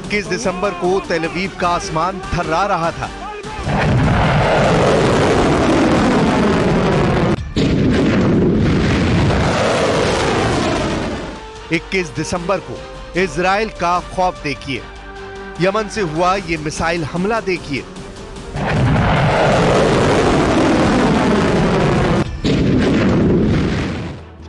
21 दिसंबर को तेल अवीव का आसमान थर्रा रहा था। इक्कीस दिसंबर को इजराइल का खौफ देखिए, यमन से हुआ ये मिसाइल हमला देखिए।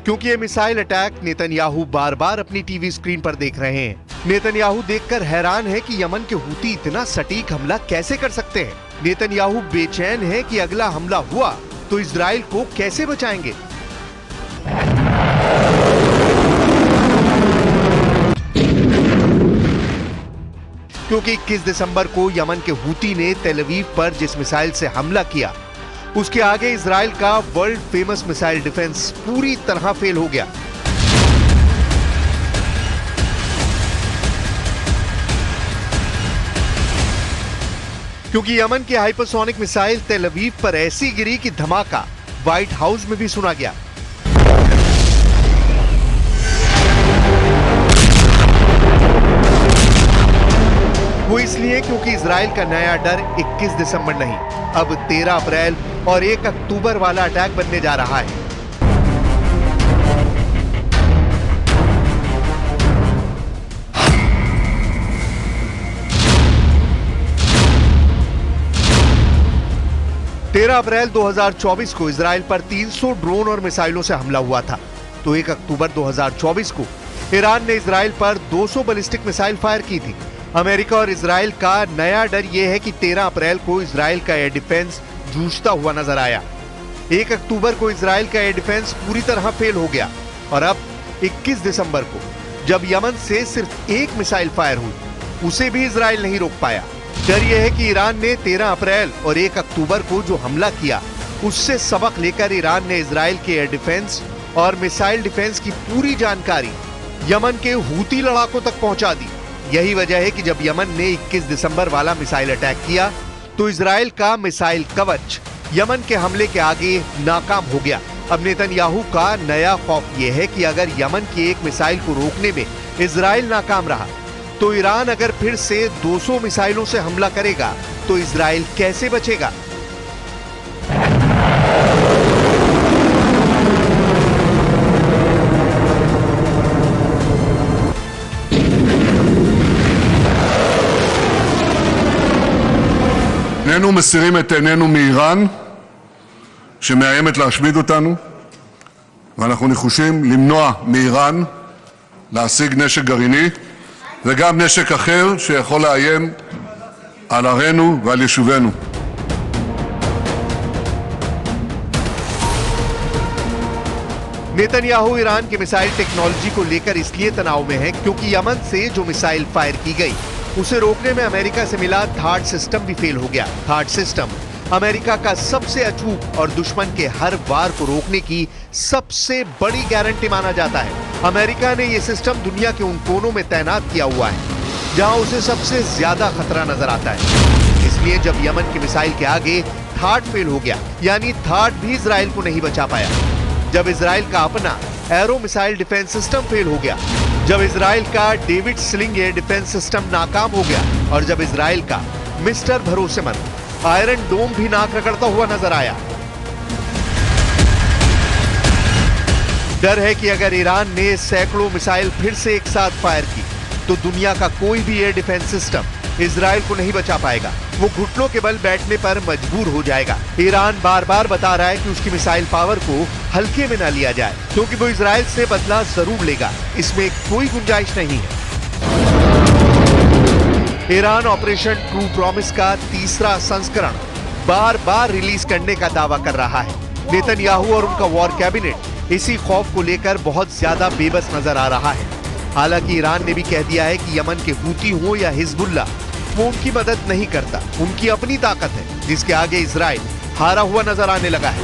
क्योंकि ये मिसाइल अटैक नेतन्याहू बार बार अपनी टीवी स्क्रीन पर देख रहे हैं। नेतन्याहू देखकर हैरान है कि यमन के हूती इतना सटीक हमला कैसे कर सकते हैं। नेतन्याहू बेचैन है कि अगला हमला हुआ तो इजराइल को कैसे बचाएंगे। क्योंकि 21 दिसंबर को यमन के हूती ने तेल अवीव पर जिस मिसाइल से हमला किया, उसके आगे इजराइल का वर्ल्ड फेमस मिसाइल डिफेंस पूरी तरह फेल हो गया। क्योंकि यमन की हाइपरसोनिक मिसाइल तेल अवीव पर ऐसी गिरी कि धमाका व्हाइट हाउस में भी सुना गया। वो इसलिए क्योंकि इजराइल का नया डर 21 दिसंबर नहीं, अब 13 अप्रैल और 1 अक्टूबर वाला अटैक बनने जा रहा है। तेरह अप्रैल 2024 को इजराइल पर 300 ड्रोन और मिसाइलों से हमला हुआ था, तो 1 अक्टूबर 2024 को ईरान ने इजराइल पर 200 बैलिस्टिक मिसाइल फायर की थी। अमेरिका और इजराइल का नया डर यह है कि 13 अप्रैल को इजराइल का एयर डिफेंस जूझता हुआ नजर आया। 1 अक्टूबर को इजराइल का एयर डिफेंस पूरी तरह फेल हो गया और अब 21 दिसंबर को जब यमन से सिर्फ एक मिसाइल फायर हुई, उसे भी इजराइल नहीं रोक पाया। डर यह है कि ईरान ने 13 अप्रैल और 1 अक्टूबर को जो हमला किया, उससे सबक लेकर ईरान ने इजराइल के एयर डिफेंस और मिसाइल डिफेंस की पूरी जानकारी यमन के हूती लड़ाकों तक पहुंचा दी। यही वजह है कि जब यमन ने 21 दिसंबर वाला मिसाइल अटैक किया तो इजराइल का मिसाइल कवच यमन के हमले के आगे नाकाम हो गया। अब नेतन्याहू का नया खौफ यह है कि अगर यमन की एक मिसाइल को रोकने में इजराइल नाकाम रहा तो ईरान अगर फिर से 200 मिसाइलों से हमला करेगा तो इजराइल कैसे बचेगा। איננו מסירים את עינינו מאיראן שמאיימת להשמיד אותנו, ואנחנו נחושים למנוע מאיראן להשיג נשק גרעיני וגם נשק אחר שיכול לאיים על ערינו ועל יישובינו. नेतन्याहू ईरान की मिसाइल टेक्नोलॉजी को लेकर इसलिए तनाव में है क्योंकि यमन से जो मिसाइल फायर की गई उसे रोकने में अमेरिका से मिला थार्ड सिस्टम भी फेल हो गया। थार्ड सिस्टम अमेरिका का सबसे अचूक और दुश्मन के हर वार को रोकने की सबसे बड़ी गारंटी माना जाता है। अमेरिका ने यह सिस्टम दुनिया के उन कोनों में तैनात किया हुआ है जहां उसे सबसे ज्यादा खतरा नजर आता है। इसलिए जब यमन की मिसाइल के आगे थार्ड फेल हो गया, यानी थार्ड भी इजराइल को नहीं बचा पाया, जब इजराइल का अपना arrow missile defence system fail हो गया, जब इजराइल का David sling air defence system नाकाम हो गया और जब इजराइल का मिस्टर भरोसेमंद आयरन डोम भी नाक रगड़ता हुआ नजर आया। डर है कि अगर ईरान ने सैकड़ों मिसाइल फिर से एक साथ फायर की तो दुनिया का कोई भी एयर डिफेंस सिस्टम इजराइल को नहीं बचा पाएगा। वो घुटनों के बल बैठने पर मजबूर हो जाएगा। ईरान बार बार बता रहा है कि उसकी मिसाइल पावर को हल्के में न लिया जाए क्योंकि वो इजराइल से बदला जरूर लेगा, इसमें कोई गुंजाइश नहीं है। ईरान ऑपरेशन ट्रू प्रॉमिस का तीसरा संस्करण बार बार रिलीज करने का दावा कर रहा है। नेतन्याहू और उनका वॉर कैबिनेट इसी खौफ को लेकर बहुत ज्यादा बेबस नजर आ रहा है। हालांकि ईरान ने भी कह दिया है कि यमन के हूती हो या हिजबुल्ला, वो उनकी मदद नहीं करता, उनकी अपनी ताकत है जिसके आगे इजराइल हारा हुआ नजर आने लगा है।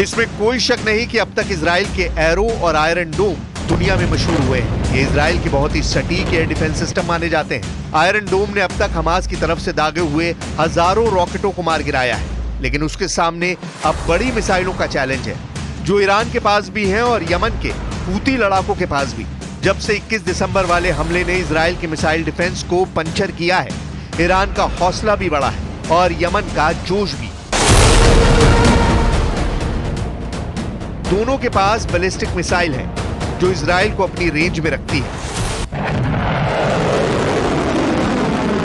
इसमें कोई शक नहीं कि अब तक इजराइल के एरो और आयरन डोम दुनिया में मशहूर हुए हैं। ये इजराइल के बहुत ही सटीक एयर डिफेंस सिस्टम माने जाते हैं। आयरन डोम ने अब तक हमास की तरफ से दागे हुए हजारों रॉकेटों को मार गिराया है, लेकिन उसके सामने अब बड़ी मिसाइलों का चैलेंज है, जो ईरान के पास भी है और यमन के हूती लड़ाकों के पास भी। जब से 21 दिसंबर वाले हमले ने इजराइल के मिसाइल डिफेंस को पंचर किया है, ईरान का हौसला भी बढ़ा है और यमन का जोश भी। दोनों के पास बैलिस्टिक मिसाइल है जो इजराइल को अपनी रेंज में रखती है।